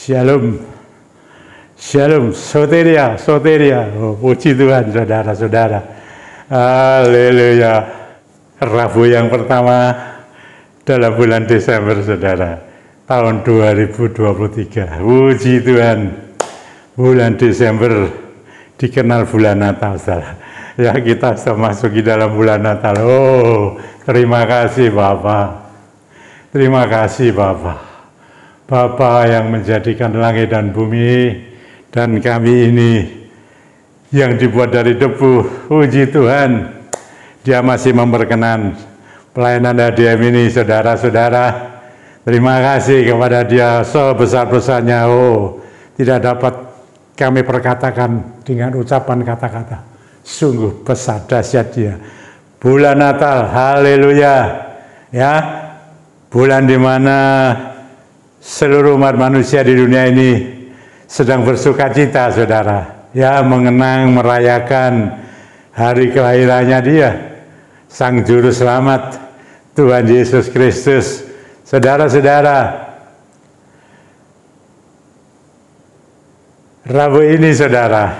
Shalom, shalom, soteria, soteria. Oh, puji Tuhan, saudara-saudara. Haleluya. Rabu yang pertama dalam bulan Desember, saudara, tahun 2023. Puji Tuhan, bulan Desember dikenal bulan Natal, saudara. Ya, kita sudah masuk di dalam bulan Natal. Oh, terima kasih Bapak. Terima kasih Bapak. Bapa yang menjadikan langit dan bumi dan kami ini yang dibuat dari debu. Puji Tuhan, Dia masih memperkenan pelayanan ADM ini, saudara-saudara. Terima kasih kepada Dia sebesar-besarnya. Oh, tidak dapat kami perkatakan dengan ucapan kata-kata. Sungguh besar dahsyat Dia. Bulan Natal, haleluya. Ya, bulan di mana seluruh umat manusia di dunia ini sedang bersuka cita, saudara. Ya, mengenang, merayakan hari kelahirannya Dia, Sang Juru Selamat, Tuhan Yesus Kristus. Saudara-saudara, Rabu ini, saudara,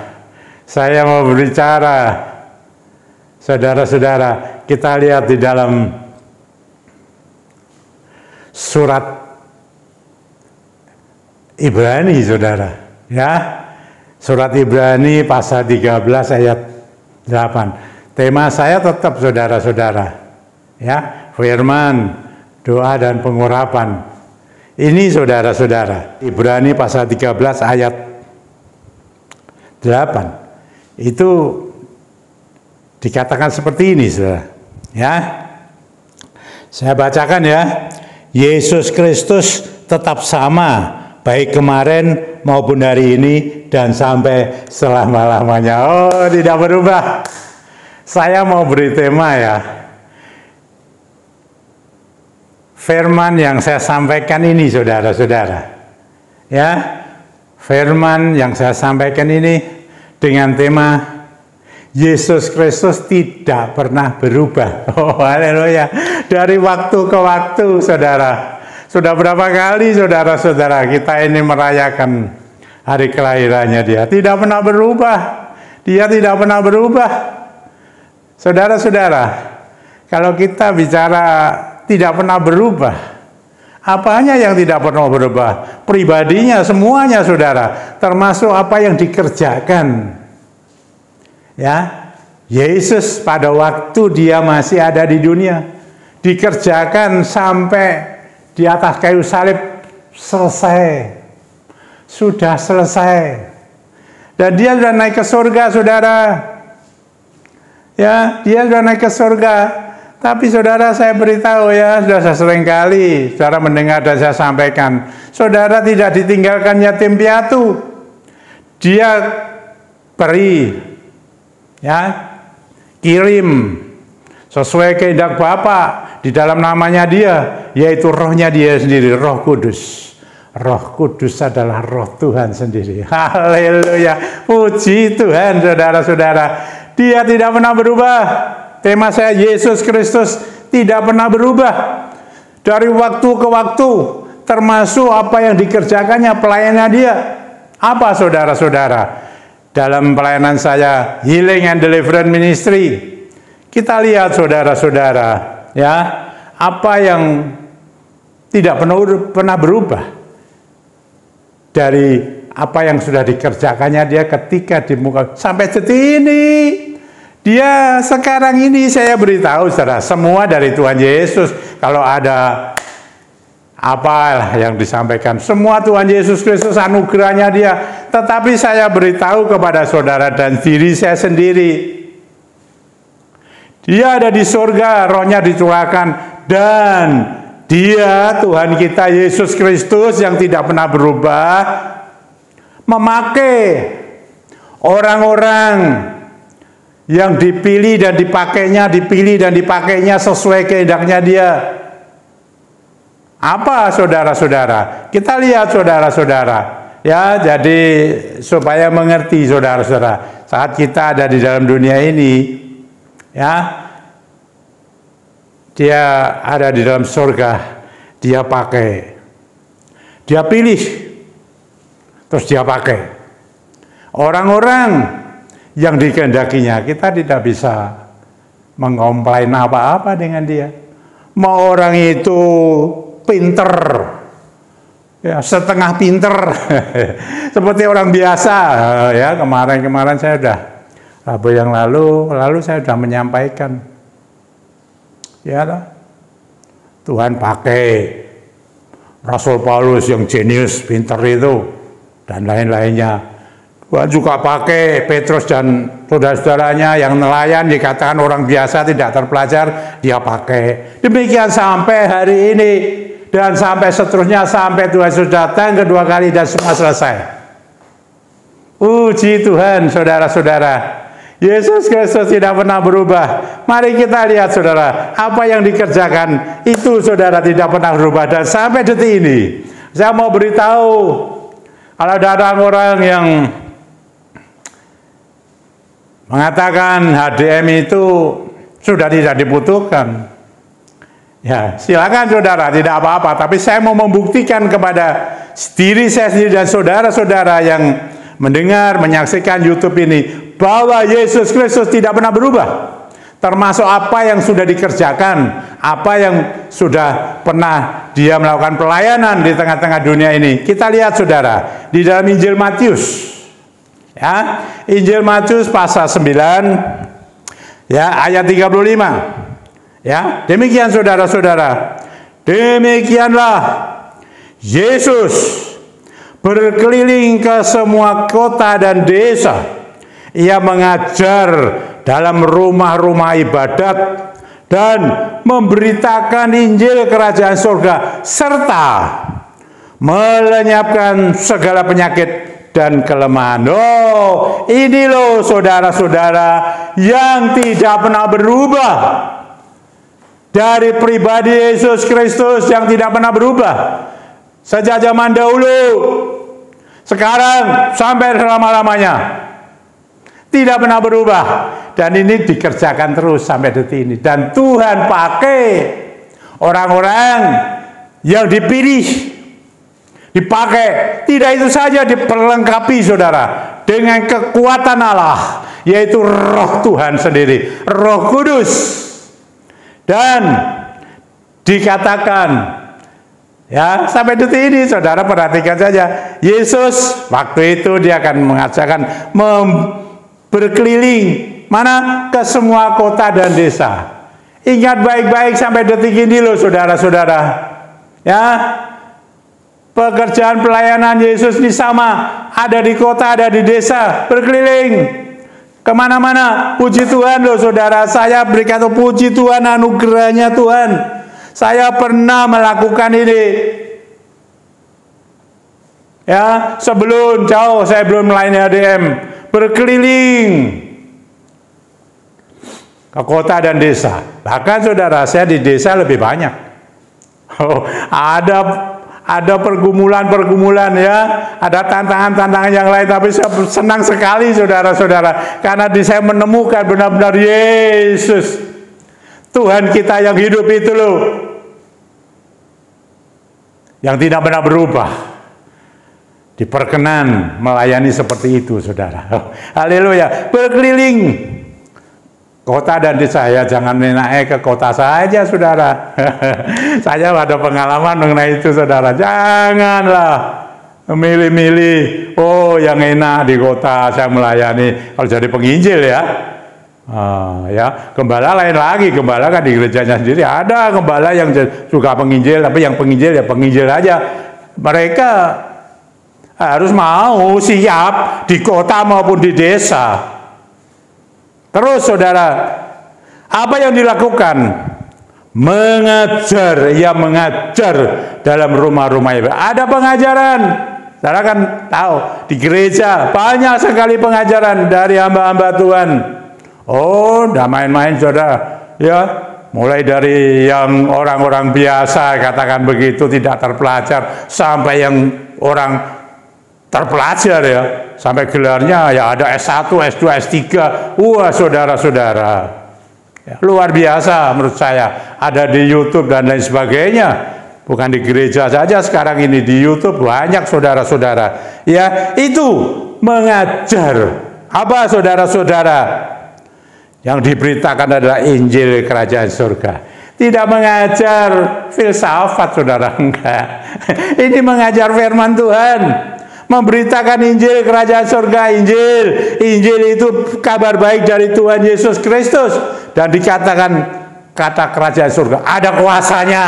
saya mau berbicara. Saudara-saudara, kita lihat di dalam surat Ibrani, saudara, ya, surat Ibrani pasal 13 ayat 8. Tema saya tetap, saudara-saudara, ya, firman, doa dan pengurapan. Ini, saudara-saudara, Ibrani pasal 13 ayat 8. Itu dikatakan seperti ini, saudara, ya. Saya bacakan ya. Yesus Kristus tetap sama, baik kemarin maupun hari ini dan sampai selama-lamanya. Oh, tidak berubah. Saya mau beri tema ya. Firman yang saya sampaikan ini, saudara-saudara. Ya, firman yang saya sampaikan ini dengan tema Yesus Kristus tidak pernah berubah. Oh, haleluya. Dari waktu ke waktu, saudara. Sudah berapa kali, saudara-saudara, kita ini merayakan hari kelahirannya Dia. Tidak pernah berubah. Dia tidak pernah berubah. Saudara-saudara, kalau kita bicara tidak pernah berubah, apanya yang tidak pernah berubah? Pribadinya, semuanya, saudara. Termasuk apa yang dikerjakan. Ya, Yesus pada waktu Dia masih ada di dunia, dikerjakan sampai di atas kayu salib, selesai. Sudah selesai. Dan Dia sudah naik ke surga, saudara. Ya, Dia sudah naik ke surga. Tapi saudara, saya beritahu ya, sudah saya sering kali saudara mendengar dan saya sampaikan, saudara tidak ditinggalkan yatim piatu. Dia beri, ya, kirim sesuai kehendak Bapa di dalam namanya Dia, yaitu rohnya Dia sendiri, Roh Kudus. Roh Kudus adalah roh Tuhan sendiri. Haleluya. Puji Tuhan, saudara-saudara. Dia tidak pernah berubah. Tema saya, Yesus Kristus tidak pernah berubah. Dari waktu ke waktu, termasuk apa yang dikerjakannya, pelayanannya Dia. Apa, saudara-saudara? Dalam pelayanan saya, Healing and Deliverance Ministry, kita lihat, saudara-saudara, ya, apa yang tidak pernah berubah dari apa yang sudah dikerjakannya Dia ketika di muka sampai detik ini. Dia sekarang ini, saya beritahu, saudara, semua dari Tuhan Yesus. Kalau ada apalah yang disampaikan, semua Tuhan Yesus Kristus, anugerahnya Dia. Tetapi saya beritahu kepada saudara dan diri saya sendiri, Dia ada di surga, rohnya dicurahkan, dan Dia, Tuhan kita Yesus Kristus yang tidak pernah berubah, memakai orang-orang yang dipilih dan dipakainya sesuai kehendaknya Dia. Apa, saudara-saudara? Kita lihat, saudara-saudara. Ya, jadi supaya mengerti, saudara-saudara, saat kita ada di dalam dunia ini, ya, Dia ada di dalam surga, Dia pakai, Dia pilih terus dia pakai. Orang-orang yang dikehendakinya, kita tidak bisa mengkomplain apa-apa dengan dia. Mau orang itu pinter, ya setengah pinter, seperti orang biasa. Ya kemarin saya sudah, Rabu yang lalu saya sudah menyampaikan, ya Tuhan pakai Rasul Paulus yang jenius, pinter itu, dan lain-lainnya. Tuhan juga pakai Petrus dan saudara-saudaranya yang nelayan, dikatakan orang biasa tidak terpelajar, dia pakai. Demikian sampai hari ini, dan sampai seterusnya, sampai Tuhan Yesus datang kedua kali dan semua selesai. Puji Tuhan, saudara-saudara. Yesus Kristus tidak pernah berubah. Mari kita lihat, saudara, apa yang dikerjakan itu, saudara, tidak pernah berubah. Dan sampai detik ini, saya mau beritahu, kalau ada orang yang mengatakan HDM itu sudah tidak dibutuhkan, ya silakan saudara, tidak apa-apa. Tapi saya mau membuktikan kepada diri saya sendiri dan saudara-saudara yang mendengar, menyaksikan YouTube ini, bahwa Yesus Kristus tidak pernah berubah. Termasuk apa yang sudah dikerjakan, apa yang sudah pernah dia melakukan pelayanan di tengah-tengah dunia ini. Kita lihat, saudara, di dalam Injil Matius. Ya, Injil Matius pasal 9, ya, ayat 35. Ya, demikian saudara-saudara. Demikianlah Yesus berkeliling ke semua kota dan desa. Ia mengajar dalam rumah-rumah ibadat dan memberitakan Injil Kerajaan Surga serta melenyapkan segala penyakit dan kelemahan. Oh, ini loh saudara-saudara yang tidak pernah berubah. Dari pribadi Yesus Kristus yang tidak pernah berubah. Sejak zaman dahulu, sekarang, sampai selama-lamanya. Tidak pernah berubah. Dan ini dikerjakan terus sampai detik ini. Dan Tuhan pakai orang-orang yang dipilih, dipakai. Tidak itu saja, diperlengkapi, saudara, dengan kekuatan Allah, yaitu Roh Tuhan sendiri, Roh Kudus. Dan dikatakan, ya, sampai detik ini, saudara perhatikan saja, Yesus waktu itu dia akan mengajarkan berkeliling mana ke semua kota dan desa. Ingat baik-baik sampai detik ini loh, saudara-saudara. Ya, pekerjaan pelayanan Yesus ini sama, ada di kota, ada di desa, berkeliling kemana-mana. Puji Tuhan loh, saudara. Saya berikan puji Tuhan, anugerahnya Tuhan. Saya pernah melakukan ini. Ya, sebelum jauh saya belum melayani HDM, berkeliling ke kota dan desa. Bahkan saudara, saya di desa lebih banyak. Oh, ada pergumulan-pergumulan, ya, ada tantangan-tantangan yang lain, tapi saya senang sekali, saudara-saudara, karena saya menemukan benar-benar Yesus, Tuhan kita yang hidup itu loh, yang tidak pernah berubah, diperkenan melayani seperti itu, saudara. Haleluya. Berkeliling kota dan desa, ya, jangan naik ke kota saja, saudara. Saya ada pengalaman mengenai itu, saudara. Janganlah milih-milih, oh yang enak di kota saya melayani, kalau jadi penginjil, ya. Ya, gembala lain lagi. Gembala kan di gerejanya sendiri ada gembala yang suka penginjil, tapi yang penginjil ya penginjil aja. Mereka harus mau siap di kota maupun di desa. Terus, saudara, apa yang dilakukan? Mengajar, ya, mengajar dalam rumah-rumah ibadat. Ada pengajaran. Saudara kan tahu di gereja banyak sekali pengajaran dari hamba-hamba Tuhan. Oh, tidak main-main, saudara. Ya, mulai dari yang orang-orang biasa, katakan begitu, tidak terpelajar, sampai yang orang terpelajar, ya, sampai gelarnya ya ada S1, S2, S3. Wah, saudara-saudara, ya, luar biasa menurut saya. Ada di YouTube dan lain sebagainya. Bukan di gereja saja, sekarang ini di YouTube banyak saudara-saudara. Ya, itu mengajar. Apa saudara-saudara? Yang diberitakan adalah Injil Kerajaan Surga. Tidak mengajar filsafat, saudara, enggak. Ini mengajar firman Tuhan. Memberitakan Injil Kerajaan Surga. Injil itu kabar baik dari Tuhan Yesus Kristus. Dan dikatakan kata Kerajaan Surga, ada kuasanya.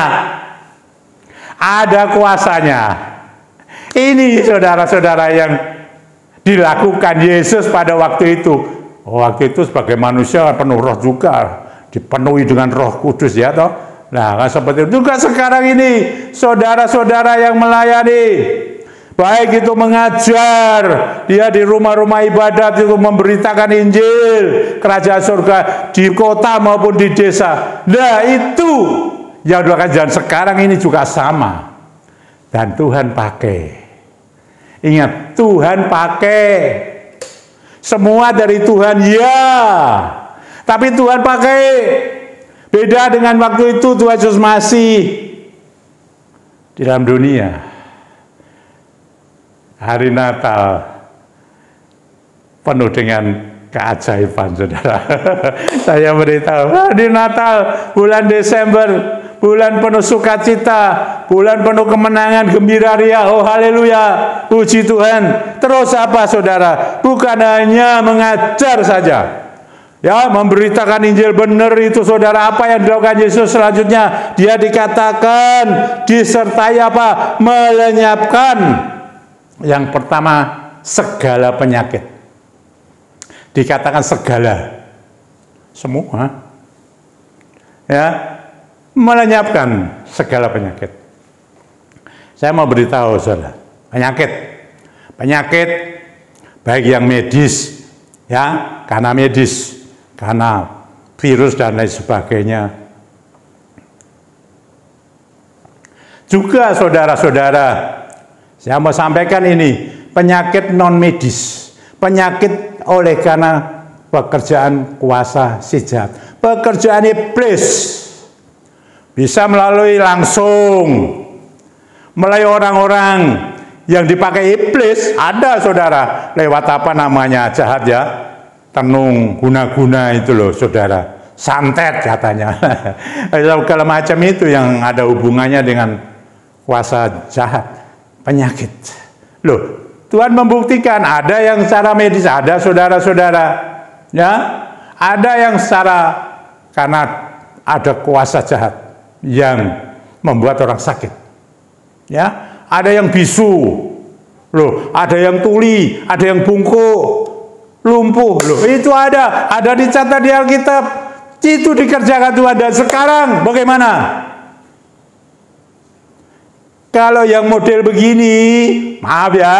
Ada kuasanya. Ini saudara-saudara yang dilakukan Yesus pada waktu itu. Waktu itu sebagai manusia penuh roh juga, dipenuhi dengan Roh Kudus, ya toh. Nah, seperti itu juga sekarang ini saudara-saudara yang melayani, baik itu mengajar, dia di rumah-rumah ibadat itu memberitakan Injil Kerajaan Surga di kota maupun di desa. Nah, itu yang dilakukan sekarang ini juga sama. Dan Tuhan pakai. Ingat, Tuhan pakai. Semua dari Tuhan, ya. Tapi Tuhan pakai. Beda dengan waktu itu Tuhan Yesus masih di dalam dunia. Hari Natal penuh dengan keajaiban, saudara. Saya beritahu, hari Natal, bulan Desember, bulan penuh sukacita, bulan penuh kemenangan, gembira ria, oh haleluya, puji Tuhan. Terus apa, saudara? Bukan hanya mengajar saja, ya, memberitakan Injil benar itu, saudara. Apa yang dilakukan Yesus selanjutnya? Dia dikatakan disertai apa? Melenyapkan. Yang pertama, segala penyakit. Dikatakan segala, semua, ya, melenyapkan segala penyakit. Saya mau beritahu, saudara, penyakit baik yang medis, ya, karena medis, karena virus dan lain sebagainya. Juga saudara-saudara, saya mau sampaikan ini, penyakit non medis, penyakit oleh karena pekerjaan kuasa si jahat, pekerjaan iblis. Bisa melalui langsung, melalui orang-orang yang dipakai iblis. Ada, saudara, lewat apa namanya, jahat ya, tenung, guna-guna itu loh, saudara, santet katanya. Segala macam itu yang ada hubungannya dengan kuasa jahat, penyakit. Loh, Tuhan membuktikan ada yang secara medis, ada, saudara-saudara, ya, ada yang secara karena ada kuasa jahat yang membuat orang sakit, ya, ada yang bisu, loh, ada yang tuli, ada yang bungkuk, lumpuh, loh, itu ada dicatat di Alkitab, itu dikerjakan Tuhan. Dan sekarang bagaimana? Kalau yang model begini, maaf ya,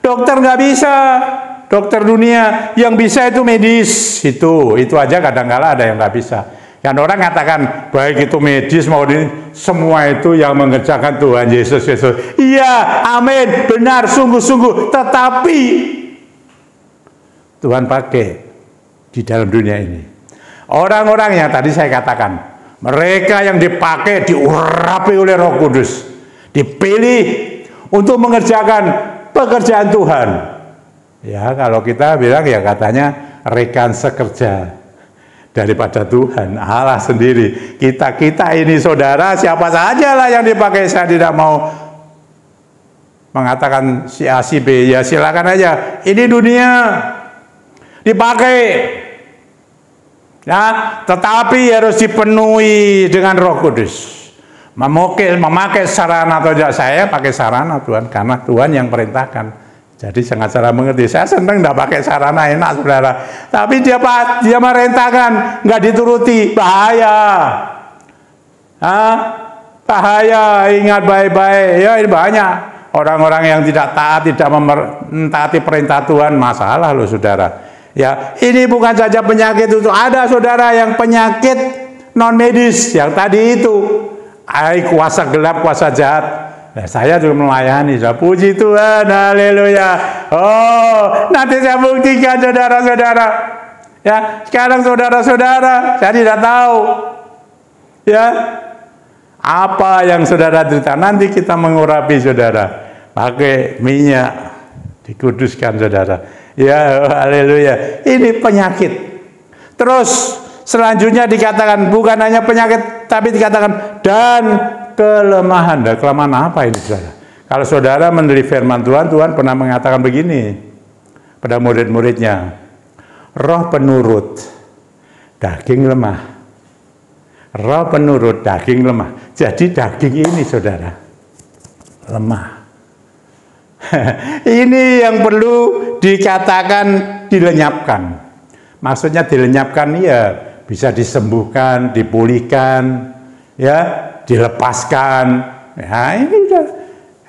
dokter nggak bisa, dokter dunia yang bisa itu medis, itu aja kadang-kala ada yang nggak bisa. Kan orang katakan baik itu medis maupun semua itu yang mengerjakan Tuhan Yesus. Iya, amin, benar, sungguh-sungguh. Tetapi Tuhan pakai di dalam dunia ini orang-orang yang tadi saya katakan, mereka yang dipakai, diurapi oleh Roh Kudus, dipilih untuk mengerjakan pekerjaan Tuhan. Ya, kalau kita bilang ya katanya rekan sekerja daripada Tuhan Allah sendiri. Kita ini, saudara, siapa saja lah yang dipakai. Saya tidak mau mengatakan si A si B, ya silakan aja. Ini dunia dipakai, ya, tetapi harus dipenuhi dengan Roh Kudus. Memakai sarana atau tidak, saya pakai sarana Tuhan karena Tuhan yang perintahkan. Jadi sangat cara mengerti. Saya senang tidak pakai sarana, enak, saudara. Tapi dia merintahkan, nggak dituruti, bahaya. Bahaya, ingat baik-baik. Ya, ini banyak orang-orang yang tidak taat, tidak mentaati perintah Tuhan, masalah loh, saudara. Ya, ini bukan saja penyakit itu, ada, saudara, yang penyakit non medis yang tadi itu, kuasa gelap, kuasa jahat. Nah, saya juga melayani, puji Tuhan, haleluya. Oh, nanti saya buktikan, saudara-saudara. Ya, sekarang saudara-saudara, saya tidak tahu, ya, Apa yang saudara derita? Nanti kita mengurapi saudara. Pakai minyak, dikuduskan saudara. Ya, haleluya. Ini penyakit. Terus selanjutnya dikatakan bukan hanya penyakit, tapi dikatakan dan kelemahan. Dan kelemahan apa ini saudara? Kalau saudara menerima firman Tuhan, Tuhan pernah mengatakan begini pada murid-muridnya. Roh penurut, daging lemah. Roh penurut, daging lemah. Jadi daging ini saudara, lemah. Ini yang perlu dikatakan dilenyapkan. Maksudnya dilenyapkan ya bisa disembuhkan, dipulihkan, ya, dilepaskan. Ya, ini udah.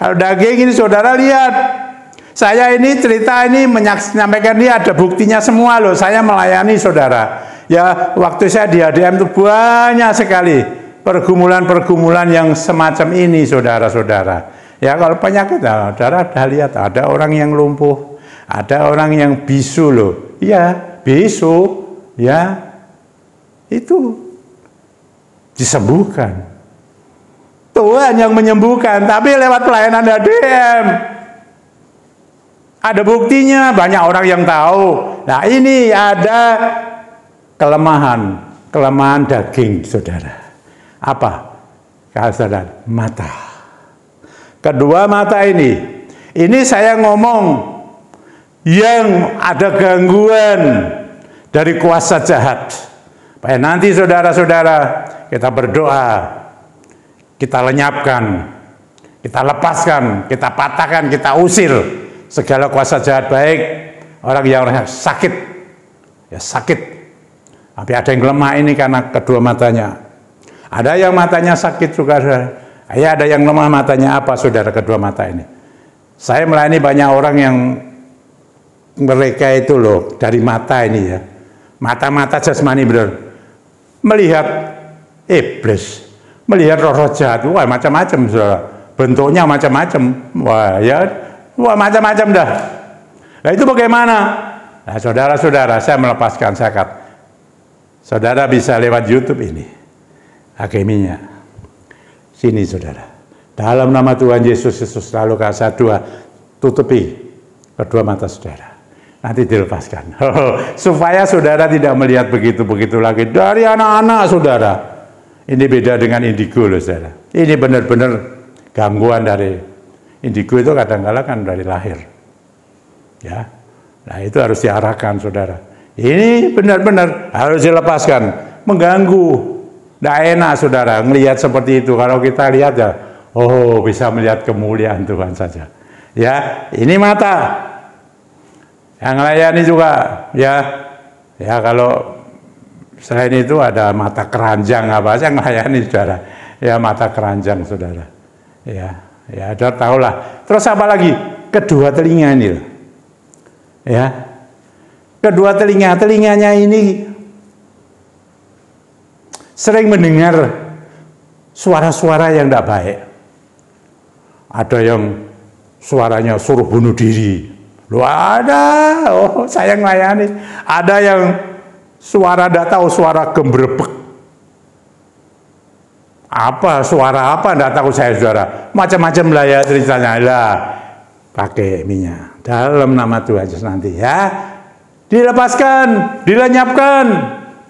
Kalau daging ini saudara lihat. Saya ini cerita ini menyampaikan ini ada buktinya semua loh. Saya melayani saudara. Ya, waktu saya di ADM itu banyak sekali pergumulan-pergumulan yang semacam ini saudara-saudara. Ya, kalau penyakit, saudara sudah lihat ada orang yang lumpuh, ada orang yang bisu loh. Ya, bisu, ya, itu disembuhkan. Tuhan yang menyembuhkan, tapi lewat pelayanan ADM. Ada buktinya, banyak orang yang tahu. Nah, ini ada kelemahan daging, saudara. Apa? Kalau saudara, mata. Kedua mata ini saya ngomong yang ada gangguan dari kuasa jahat. Supaya nanti saudara-saudara kita berdoa, kita lenyapkan, kita lepaskan, kita patahkan, kita usir segala kuasa jahat, baik orang yang sakit, ya sakit. Tapi ada yang lemah ini karena kedua matanya. Ada yang matanya sakit juga, ya ada yang lemah matanya. Apa saudara kedua mata ini? Saya melayani banyak orang yang mereka itu loh dari mata ini ya, mata-mata jasmani benar, melihat iblis, melihat roh-roh jahat, wah macam-macam saudara, bentuknya macam-macam, wah ya. Wah macam-macam dah. Nah itu bagaimana? Nah saudara-saudara, saya melepaskan zakat. Saudara bisa lewat YouTube ini. Hakiminya. Sini saudara. Dalam nama Tuhan Yesus Kristus, lalu kasih dua, tutupi kedua mata saudara. Nanti dilepaskan. Supaya saudara tidak melihat begitu-begitu lagi. Dari anak-anak saudara. Ini beda dengan indigo loh saudara. Ini benar-benar gangguan dari indigo itu kadang-kala kan dari lahir, ya. Nah itu harus diarahkan, saudara. Ini benar-benar harus dilepaskan, mengganggu, tidak enak, saudara. Melihat seperti itu, kalau kita lihat ya, oh bisa melihat kemuliaan Tuhan saja. Ya, ini mata. Yang layani juga, ya. Ya kalau selain itu ada mata keranjang apa saya melayani, saudara. Ya mata keranjang, saudara. Ya. Ya, saudara tahulah. Terus apa lagi? Kedua telinga ini. Ya. Kedua telinganya ini sering mendengar suara-suara yang tidak baik. Ada yang suaranya suruh bunuh diri. Loh ada, oh saya melayani. Ada yang suara tidak tahu, suara gembrebek. Apa suara apa enggak tahu saya saudara, macam-macam lah ya ceritanya lah. Pakai minyak dalam nama Tuhan Yesus nanti ya, dilepaskan, dilenyapkan,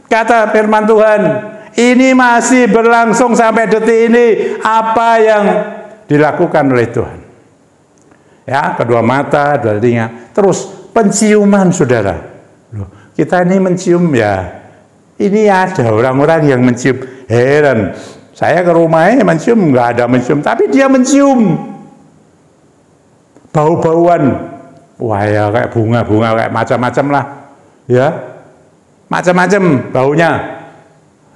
kata firman Tuhan. Ini masih berlangsung sampai detik ini apa yang dilakukan oleh Tuhan. Ya, kedua mata, dua telinga, terus penciuman saudara. Loh, kita ini mencium ya. Ini ada orang-orang yang mencium, heran. Saya ke rumahnya mencium, nggak ada mencium, tapi dia mencium bau-bauan, wah ya kayak bunga-bunga, kayak macam-macam lah, ya macam-macam baunya.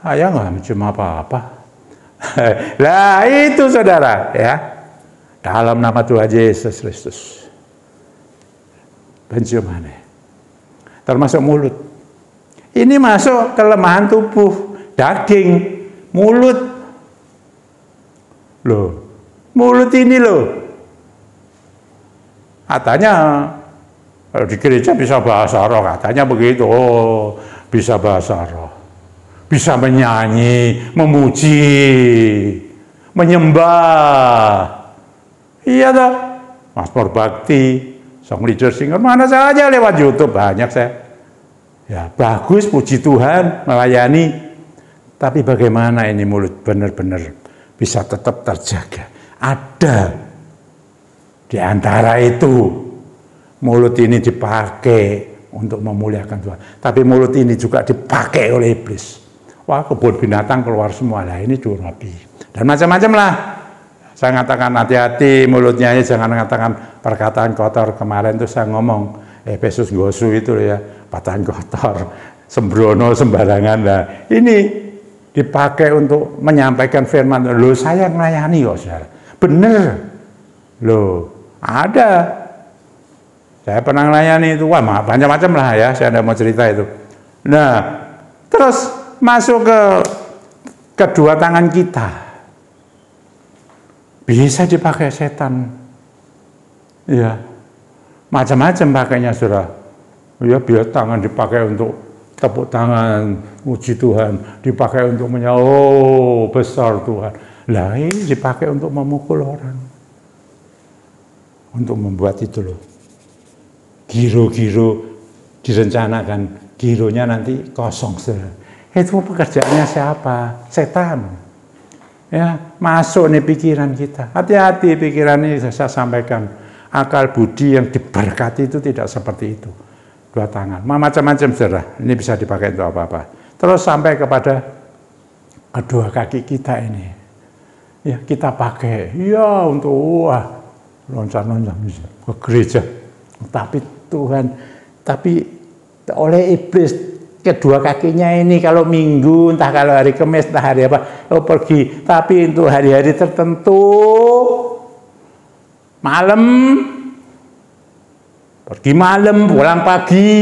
Saya nggak mencium apa-apa. Lah itu saudara, ya dalam nama Tuhan Yesus Kristus, penciumannya, termasuk mulut. Ini masuk kelemahan tubuh, daging, mulut. Loh, mulut ini loh, katanya kalau di gereja bisa bahasa roh, katanya begitu. Oh, bisa bahasa roh, bisa menyanyi, memuji, menyembah. Iya toh, Mazmur Bakti, Song Leader Singer, mana saja lewat YouTube banyak saya. Ya bagus, puji Tuhan, melayani. Tapi bagaimana ini mulut benar-benar bisa tetap terjaga? Ada di antara itu mulut ini dipakai untuk memuliakan Tuhan, tapi mulut ini juga dipakai oleh iblis. Wah, kebun binatang keluar semua lah, ini durabi dan macam-macam lah. Saya katakan hati-hati mulutnya ini, jangan mengatakan perkataan kotor. Kemarin tuh saya ngomong Efesus gosu itu ya, perkataan kotor, sembrono sembarangan lah. Ini dipakai untuk menyampaikan firman. Loh, saya melayani kok, saudara. Bener. Loh, ada. Saya pernah melayani itu, wah macam-macam lah ya, saya tidak mau cerita itu. Nah, terus masuk ke kedua tangan kita. Bisa dipakai setan. Ya, macam-macam pakainya, saudara. Ya, biar tangan dipakai untuk tepuk tangan, puji Tuhan, dipakai untuk oh besar Tuhan. Lah, ini dipakai untuk memukul orang. Untuk membuat itu loh. Giro-giro direncanakan, gironya nanti kosong, saudara. Itu pekerjaannya siapa? Setan. Ya, masuk nih pikiran kita. Hati-hati pikiran ini saya sampaikan. Akal budi yang diberkati itu tidak seperti itu. Dua tangan, macam-macam, saudara. Ini bisa dipakai untuk apa-apa. Terus sampai kepada kedua kaki kita ini. Ya, kita pakai. Ya, untuk loncat-loncat ke gereja. Tapi Tuhan, tapi oleh iblis, kedua kakinya ini kalau minggu, entah kalau hari Kamis, entah hari apa, pergi. Tapi untuk hari-hari tertentu, malam, pergi malam, pulang pagi,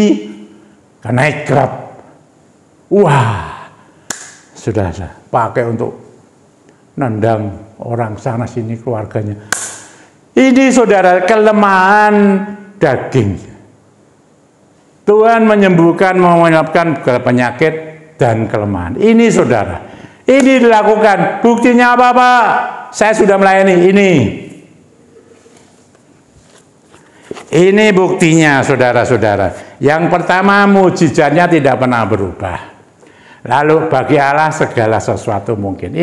naik Grab. Wah, sudah pakai untuk nendang orang sana sini, keluarganya. Ini, saudara, kelemahan daging. Tuhan menyembuhkan, menyebabkan penyakit dan kelemahan. Ini, saudara, ini dilakukan. Buktinya apa, Pak? Saya sudah melayani ini. Ini buktinya, saudara-saudara. Yang pertama, mujizatnya tidak pernah berubah. Lalu bagi Allah segala sesuatu mungkin.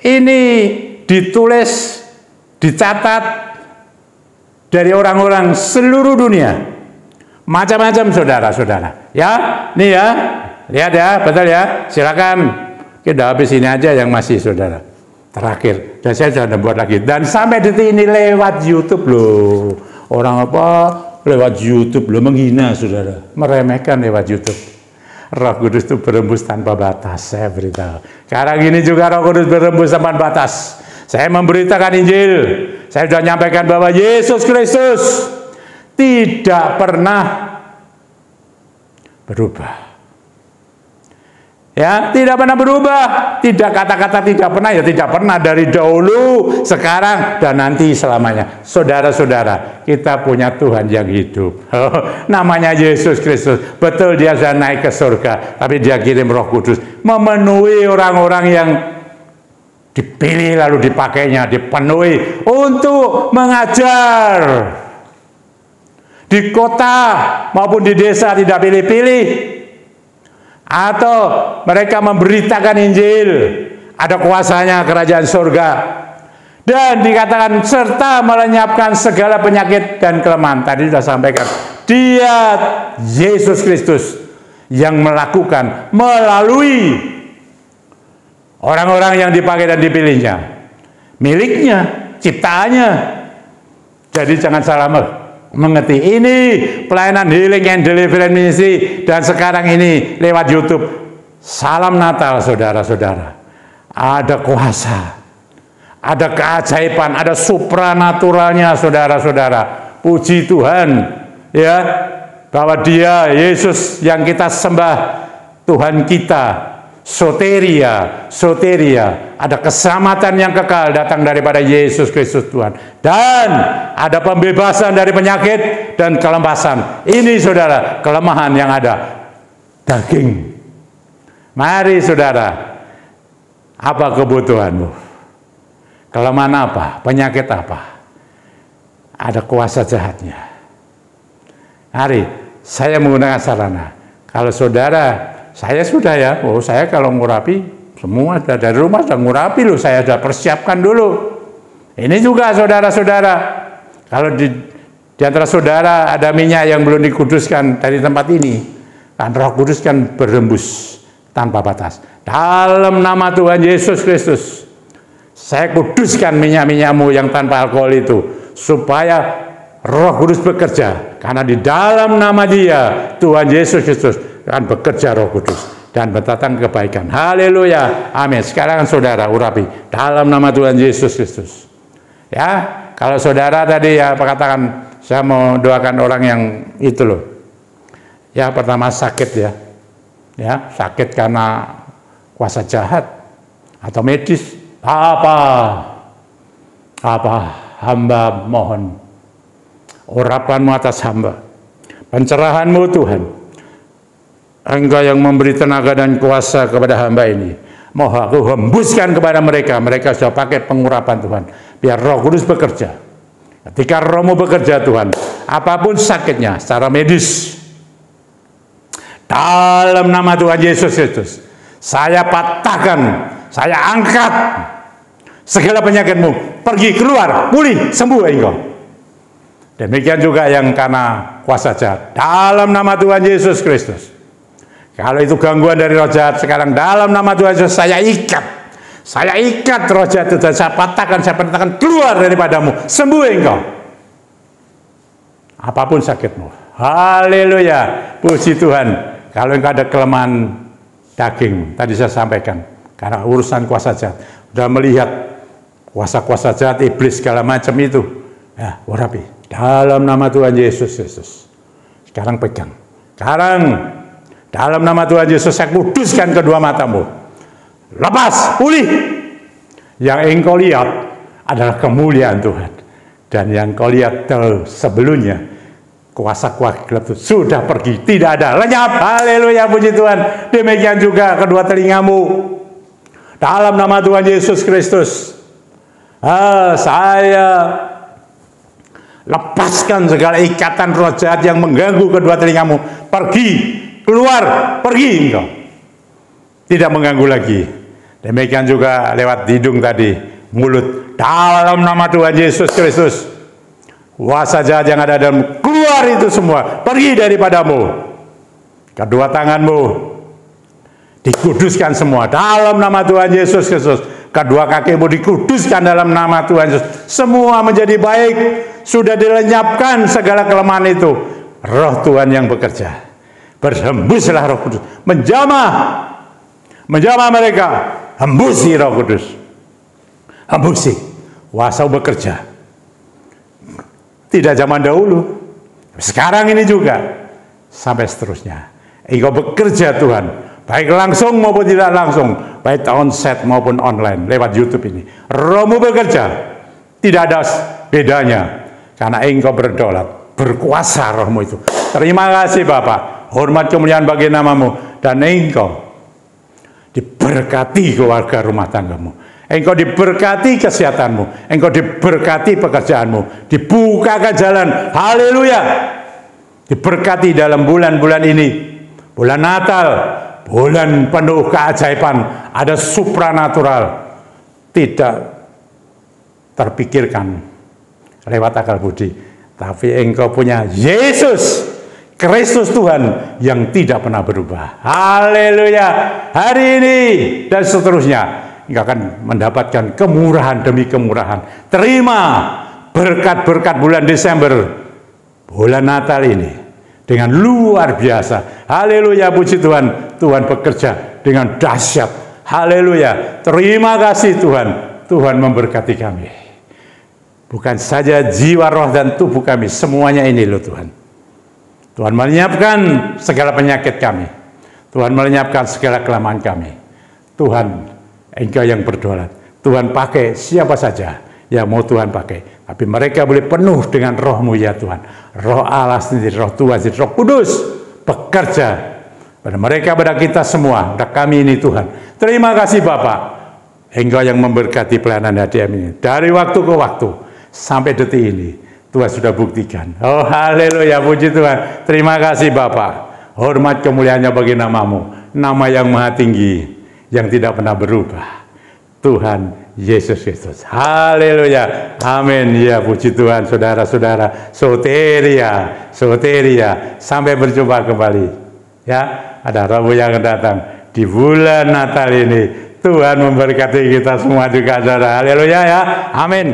Ini ditulis, dicatat dari orang-orang seluruh dunia. Macam-macam, saudara-saudara. Ya, nih ya, lihat ya, betul ya. Silakan kita habis ini aja yang masih, saudara. Terakhir, dan saya sudah buat lagi. Dan sampai detik ini lewat YouTube loh. Orang apa lewat YouTube loh, menghina, saudara, meremehkan lewat YouTube. Roh Kudus itu berembus tanpa batas, saya beritahu. Sekarang ini juga Roh Kudus berembus tanpa batas. Saya memberitakan Injil. Saya sudah menyampaikan bahwa Yesus Kristus tidak pernah berubah. Ya, tidak pernah berubah. Tidak, kata-kata tidak pernah, ya tidak pernah dari dahulu, sekarang, dan nanti selamanya. Saudara-saudara, kita punya Tuhan yang hidup. Namanya Yesus Kristus. Betul, dia sudah naik ke surga, tapi dia kirim Roh Kudus memenuhi orang-orang yang dipilih, lalu dipakainya, dipenuhi untuk mengajar. Di kota maupun di desa tidak pilih-pilih. Atau mereka memberitakan Injil. Ada kuasanya kerajaan surga. Dan dikatakan serta melenyapkan segala penyakit dan kelemahan. Tadi sudah sampaikan. Dia Yesus Kristus yang melakukan melalui orang-orang yang dipakai dan dipilihnya. Miliknya, ciptaannya. Jadi jangan salah mengerti. Ini pelayanan Healing and Deliverance Ministry, dan sekarang ini lewat YouTube. Salam Natal, saudara-saudara. Ada kuasa, ada keajaiban, ada supranaturalnya, saudara-saudara. Puji Tuhan, ya, bahwa Dia Yesus yang kita sembah, Tuhan kita. Soteria, ada keselamatan yang kekal datang daripada Yesus Kristus Tuhan. Dan ada pembebasan dari penyakit dan kelemahan. Ini, saudara, kelemahan yang ada. Daging. Mari, saudara, apa kebutuhanmu? Kelemahan apa? Penyakit apa? Ada kuasa jahatnya. Mari, saya menggunakan sarana. Kalau saudara, saya sudah ya, saya kalau ngurapi, semua dari rumah sudah ngurapi loh, saya sudah persiapkan dulu. Ini juga saudara-saudara, kalau di antara saudara ada minyak yang belum dikuduskan dari tempat ini, kan Roh Kudus kan berembus tanpa batas. Dalam nama Tuhan Yesus Kristus, saya kuduskan minyak-minyakmu yang tanpa alkohol itu, supaya Roh Kudus bekerja. Karena di dalam nama Dia, Tuhan Yesus Kristus, akan bekerja Roh Kudus dan mendatangkan kebaikan. Haleluya, amin. Sekarang saudara urapi dalam nama Tuhan Yesus Kristus. Ya, kalau saudara tadi ya katakan, saya mau doakan orang yang itu loh. Ya, pertama sakit ya sakit karena kuasa jahat atau medis. Apa hamba mohon urapanmu atas hamba, pencerahanmu Tuhan. Engkau yang memberi tenaga dan kuasa kepada hamba ini, mau aku hembuskan kepada mereka. Mereka sudah pakai pengurapan Tuhan, biar Roh Kudus bekerja. Ketika Rohmu bekerja Tuhan, apapun sakitnya secara medis, dalam nama Tuhan Yesus Kristus, saya patahkan, saya angkat segala penyakitmu, pergi keluar, pulih, sembuh engkau. Demikian juga yang karena kuasa jahat, dalam nama Tuhan Yesus Kristus. Kalau itu gangguan dari roh jahat, sekarang dalam nama Tuhan Yesus saya ikat roh jahat itu, dan saya patahkan keluar daripadamu, sembuh engkau. Apapun sakitmu, haleluya, puji Tuhan. Kalau engkau ada kelemahan daging, tadi saya sampaikan, karena urusan kuasa jahat, sudah melihat kuasa-kuasa jahat, iblis segala macam itu, ya urapi dalam nama Tuhan Yesus Kristus. Sekarang pegang, sekarang dalam nama Tuhan Yesus saya kuduskan kedua matamu, lepas, pulih. Yang engkau lihat adalah kemuliaan Tuhan, dan yang kau lihat sebelumnya kuasa-kuasa gelap itu sudah pergi, tidak ada, lenyap. Haleluya, puji Tuhan. Demikian juga kedua telingamu, dalam nama Tuhan Yesus Kristus. Saya lepaskan segala ikatan roh jahat yang mengganggu kedua telingamu. Pergi, keluar, pergi engkau. Tidak mengganggu lagi. Demikian juga lewat hidung tadi, mulut. Dalam nama Tuhan Yesus Kristus, kuasa jahat yang ada dalam, keluar itu semua, pergi daripadamu. Kedua tanganmu dikuduskan semua dalam nama Tuhan Yesus Kristus. Kedua kakimu dikuduskan dalam nama Tuhan Yesus. Semua menjadi baik, sudah dilenyapkan segala kelemahan itu. Roh Tuhan yang bekerja, berhembuslah Roh Kudus, menjamah mereka. Hembusi Roh Kudus, hembusi, kuasa bekerja. Tidak zaman dahulu, sekarang ini juga, sampai seterusnya. Engkau bekerja Tuhan, baik langsung maupun tidak langsung, baik onsite maupun online lewat YouTube ini. Rohmu bekerja, tidak ada bedanya, karena engkau berdaulat, berkuasa rohmu itu. Terima kasih Bapak, hormat kemuliaan bagi namamu, dan engkau diberkati keluarga rumah tanggamu, engkau diberkati kesehatanmu, engkau diberkati pekerjaanmu, dibukakan jalan, haleluya, diberkati dalam bulan-bulan ini, bulan Natal, bulan penuh keajaiban, ada supranatural, tidak terpikirkan lewat akal budi, tapi engkau punya Yesus Kristus Tuhan yang tidak pernah berubah. Haleluya. Hari ini dan seterusnya engkau akan mendapatkan kemurahan demi kemurahan. Terima berkat-berkat bulan Desember, bulan Natal ini dengan luar biasa. Haleluya, puji Tuhan. Tuhan bekerja dengan dahsyat. Haleluya. Terima kasih Tuhan. Tuhan memberkati kami. Bukan saja jiwa, roh, dan tubuh kami, semuanya ini loh Tuhan. Tuhan menyiapkan segala penyakit kami. Tuhan melenyapkan segala kelemahan kami. Tuhan, engkau yang berdaulat. Tuhan pakai siapa saja yang mau Tuhan pakai. Tapi mereka boleh penuh dengan rohmu ya Tuhan. Roh Allah sendiri, roh Tuhan sendiri, roh kudus bekerja pada mereka, pada kita semua, pada kami ini Tuhan. Terima kasih Bapak. Engkau yang memberkati pelayanan HDM ini. Dari waktu ke waktu, sampai detik ini, Tuhan sudah buktikan. Oh haleluya, puji Tuhan. Terima kasih Bapak. Hormat kemuliaannya bagi namamu. Nama yang maha tinggi, yang tidak pernah berubah. Tuhan Yesus Kristus. Haleluya. Amin. Ya puji Tuhan saudara-saudara. Soteria. Soteria. Sampai berjumpa kembali. Ya, ada Rabu yang akan datang. Di bulan Natal ini. Tuhan memberkati kita semua juga saudara. Haleluya ya. Amin.